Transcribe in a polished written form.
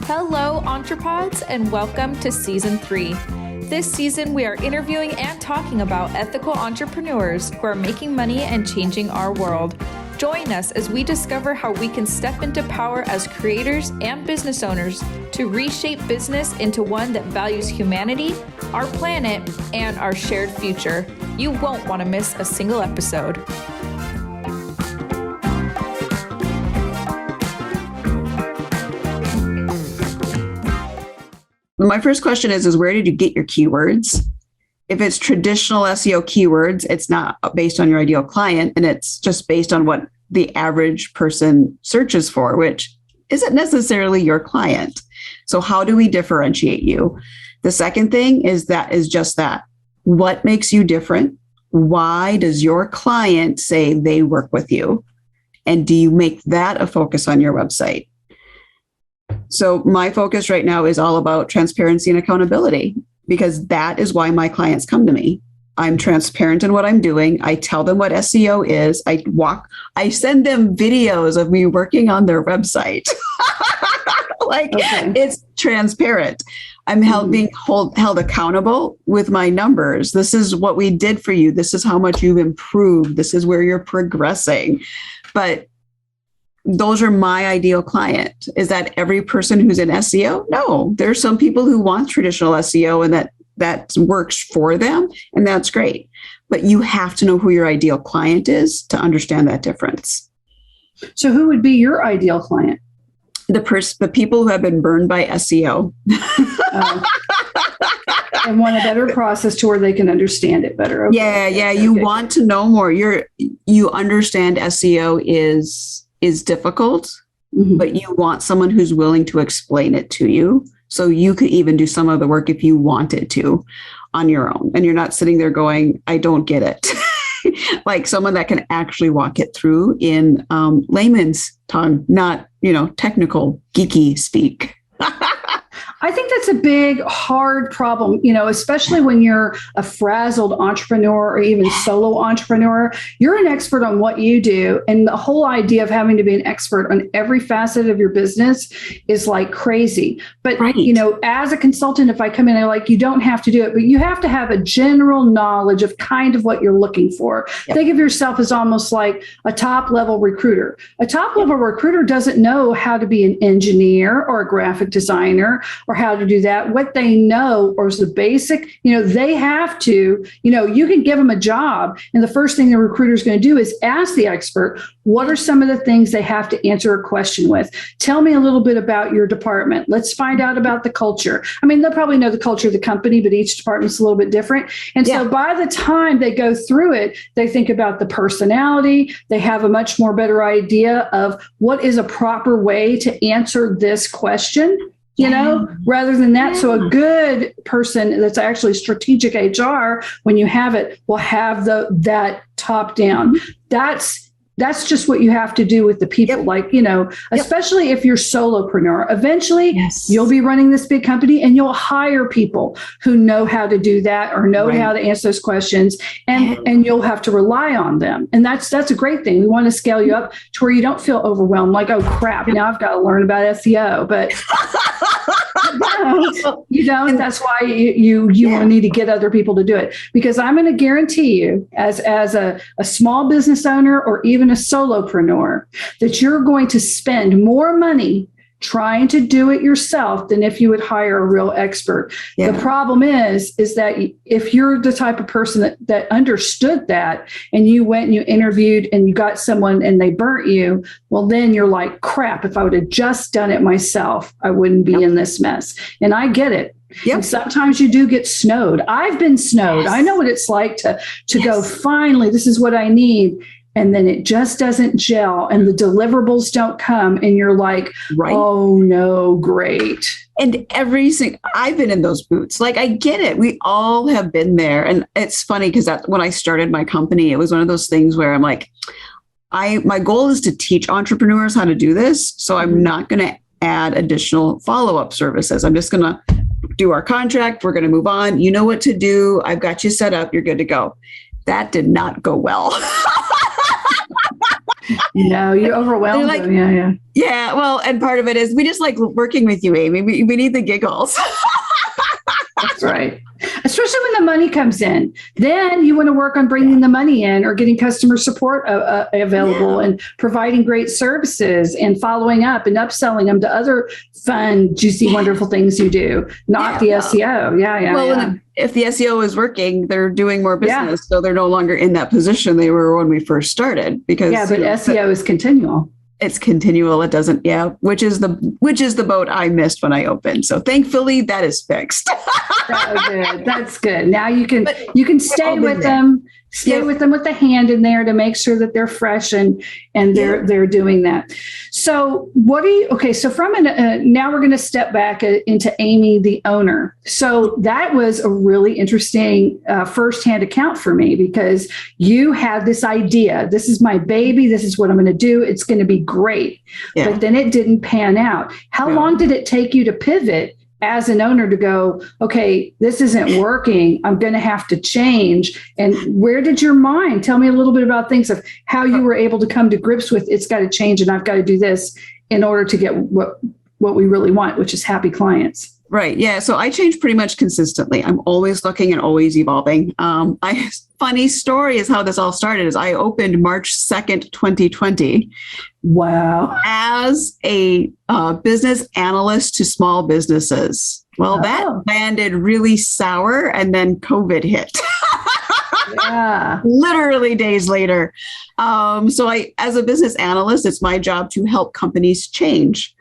Hello, EntrePods, and welcome to Season 3. This season, we are interviewing and talking about ethical entrepreneurs who are making money and changing our world. Join us as we discover how we can step into power as creators and business owners to reshape business into one that values humanity, our planet, and our shared future. You won't want to miss a single episode. My first question is where did you get your keywords? If it's traditional SEO keywords, it's not based on your ideal client, and it's just based on what the average person searches for, which isn't necessarily your client. So how do we differentiate you? The second thing is just that. What makes you different? Why does your client say they work with you? And do you make that a focus on your website? So my focus right now is all about transparency and accountability, because that is why my clients come to me. I'm transparent in what I'm doing. I tell them what SEO is. I send them videos of me working on their website. It's transparent. I'm being held accountable with my numbers. This is what we did for you. This is how much you've improved. This is where you're progressing. But those are my ideal client. Is that every person who's in SEO? No, there's some people who want traditional SEO and that works for them, and that's great. But you have to know who your ideal client is to understand that difference. So who would be your ideal client? The people who have been burned by SEO. And want a better process to where they can understand it better. Okay. Yeah. You want to know more. You understand SEO is difficult, but you want someone who's willing to explain it to you. So you could even do some of the work if you wanted to on your own. And you're not sitting there going, I don't get it. Like someone that can actually walk it through in layman's tongue, not, technical, geeky speak. I think that's a big, hard problem, especially when you're a frazzled entrepreneur or even solo entrepreneur. You're an expert on what you do. And the whole idea of having to be an expert on every facet of your business is like crazy. But, right. As a consultant, if I come in, I'm like, you don't have to do it, but you have to have a general knowledge of kind of what you're looking for. Yep. Think of yourself as almost like a top level recruiter. A top level recruiter doesn't know how to be an engineer or a graphic designer or how to do that. What they know or is the basic, they have to, you can give them a job. And the first thing the recruiter is going to do is ask the expert, what are some of the things they have to answer a question with? Tell me a little bit about your department. Let's find out about the culture. I mean, they'll probably know the culture of the company, but each department's a little bit different. And so by the time they go through it, they think about the personality. They have a much more better idea of what is a proper way to answer this question. Rather than that. So a good person that's actually strategic HR, when you have it, will have that top down. That's just what you have to do with the people, especially if you're solopreneur. Eventually, you'll be running this big company and you'll hire people who know how to do that or know how to answer those questions, and you'll have to rely on them. And that's a great thing. We want to scale you up to where you don't feel overwhelmed, like, oh, crap, now I've got to learn about SEO. But you don't. That's why you need to get other people to do it. Because I'm going to guarantee you, as a small business owner or even a solopreneur, that you're going to spend more money trying to do it yourself than if you would hire a real expert. Yeah. The problem is that if you're the type of person that understood that and you went and you interviewed and you got someone and they burnt you, well, then you're like, crap, if I would have just done it myself, I wouldn't be in this mess. And I get it. Yep. And sometimes you do get snowed. I've been snowed. I know what it's like to go, finally, this is what I need. And then it just doesn't gel and the deliverables don't come. And you're like, oh no, great. And I've been in those boots. Like, I get it. We all have been there. And it's funny because when I started my company, it was one of those things where I'm like, my goal is to teach entrepreneurs how to do this. So I'm not going to add additional follow-up services. I'm just going to do our contract. We're going to move on. You know what to do. I've got you set up. You're good to go. That did not go well. No, you overwhelmed like, them. Yeah. Yeah. Well, and part of it is we just like working with you, Amy. We need the giggles. That's right. Especially when the money comes in, then you want to work on bringing the money in or getting customer support available and providing great services and following up and upselling them to other fun, juicy, wonderful things you do, not the SEO. Well, if the SEO is working, they're doing more business. So they're no longer in that position they were when we first started because but SEO is continual. It's continual. It doesn't. Yeah. Which is the boat I missed when I opened. So thankfully that is fixed. Oh, good. That's good. Now you can stay with them, with them with the hand in there to make sure that they're fresh and they're doing that. So so from now we're going to step back into Amy, the owner. So that was a really interesting firsthand account for me because you had this idea. This is my baby. This is what I'm going to do. It's going to be great. Yeah. But then it didn't pan out. How long did it take you to pivot as an owner to go, okay, this isn't working. I'm going to have to change. And where did your mind tell me a little bit about things of how you were able to come to grips with it's got to change and I've got to do this in order to get what we really want, which is happy clients. Right. Yeah. So I change pretty much consistently. I'm always looking and always evolving. Funny story is how this all started is I opened March 2nd, 2020. Wow. As a business analyst to small businesses. Well, that landed really sour and then COVID hit. Yeah. Literally days later. So as a business analyst, it's my job to help companies change.